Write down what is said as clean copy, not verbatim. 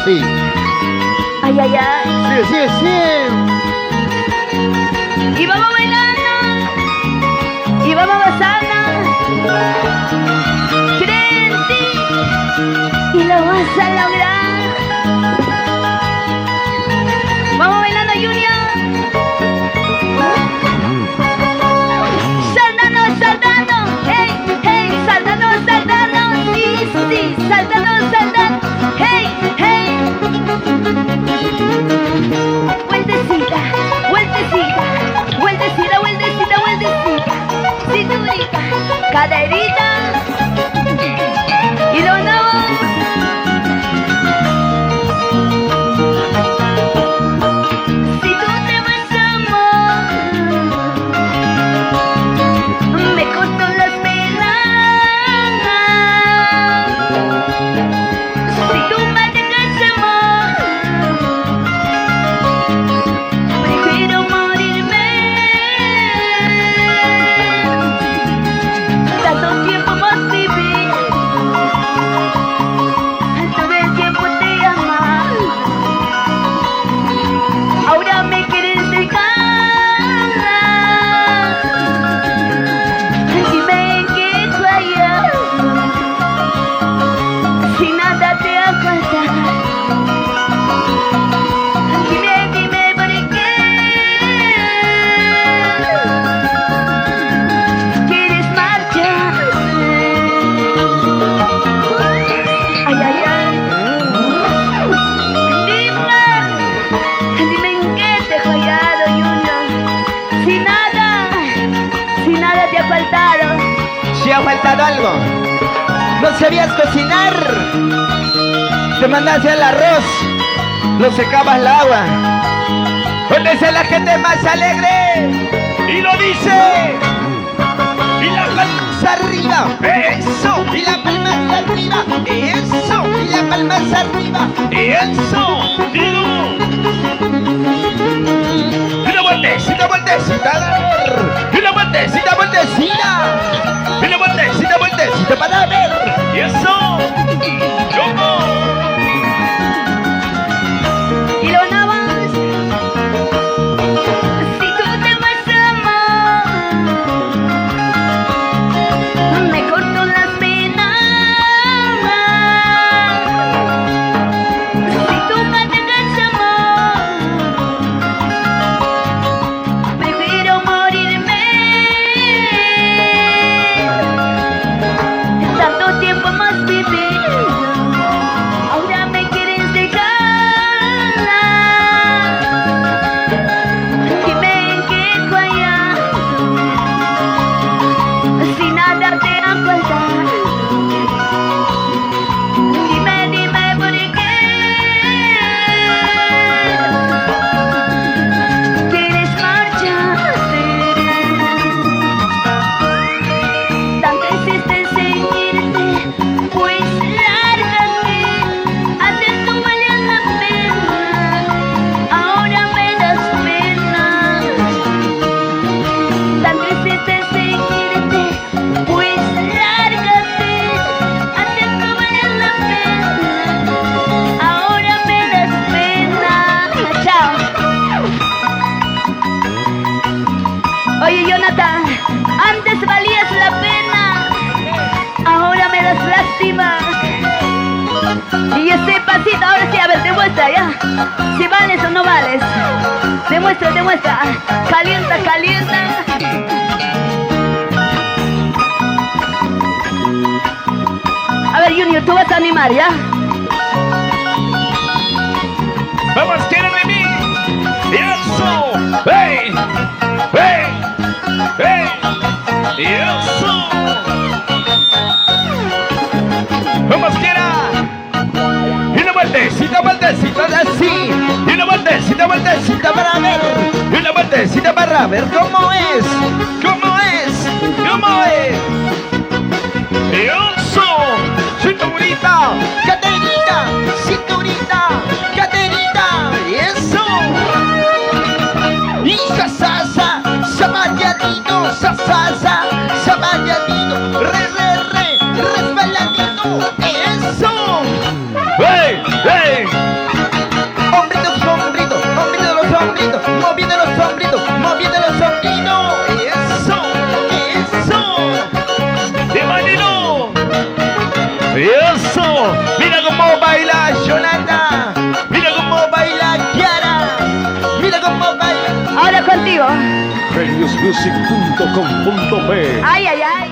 sí. Ay, ay, ay. Sí, sí, sí. Y vamos bailando. Y vamos gozando. Cree en ti. Y lo vas a lograr. Vamos bailando, Junior. Saltando, saltando. Hey, hey, saltando, saltando. Sí, sí, saltando, saltando. Hey, hey. Vueltecita, vueltecita, vueltecita, vueltecita, vueltecita. Cinturita, caderita. Y lo no. Si tú te vas, amor, me corto las penas. Si tú me dejas, amor, prefiero morirme. Tanto tiempo más vivir, todo el tiempo te amas. Ahora me quieres dejar. Dime en qué fallas, si nada te falta. Dime, dime por qué quieres marcharte. Ay, ay, ay. Dime en qué te he fallado, Junior. Si nada te ha faltado. Si ha faltado algo. No sabías cocinar. Te mandaste el arroz. No secabas el agua. ¿Dónde es la gente más alegre? Y lo dice. Y la palma arriba. Eso. Y la palma arriba. Eso. Y la palma arriba. Eso. Y una vueltecita, vueltecita. Y una vueltecita, vueltecita. Y una vueltecita, vueltecita para ver. Y eso. ¿Cómo? Y lo navas. Si tú te vas, amor, me corto las penas. Si tú me dejas, amor, prefiero morirme. Tanto tiempo más vivido, ahora me quieres dejar. Dime en qué fallas, si nada te ha faltado. Dime, dime por qué quieres marcharte. Tanto insistes en irte, pues lárgate. Antes no valía la pena, ahora me das pena. Tanto insistes en irte, pues lárgate. Antes no valía la pena, ahora me das pena. Chao. Oye, Jonathan, antes valías la pena, ahora me das lástima. Y ese pasito, ahora sí, a ver, demuestra ya. Si vales o no vales. Demuestra, demuestra. Calienta, calienta. A ver, Junior, tú vas a animar, ¿ya? Vamos, quieren de mí. Y eso. ¡Hey! ¡Hey! ¡Hey! Y eso. Vamos, quiera. Y una vueltecita, vueltecita, así. Y una vueltecita, vueltecita para ver. Y una vueltecita para ver cómo es. ¿Cómo es? ¿Cómo es? Y eso. Cinturita, caterita, cinturita, caterita. Y eso. Y sasa, sabayadito, sasa, sabayadito, resbaladito. Eso. ¡Hey! ¡Hey! Music.com.p. Ay, ay, ay.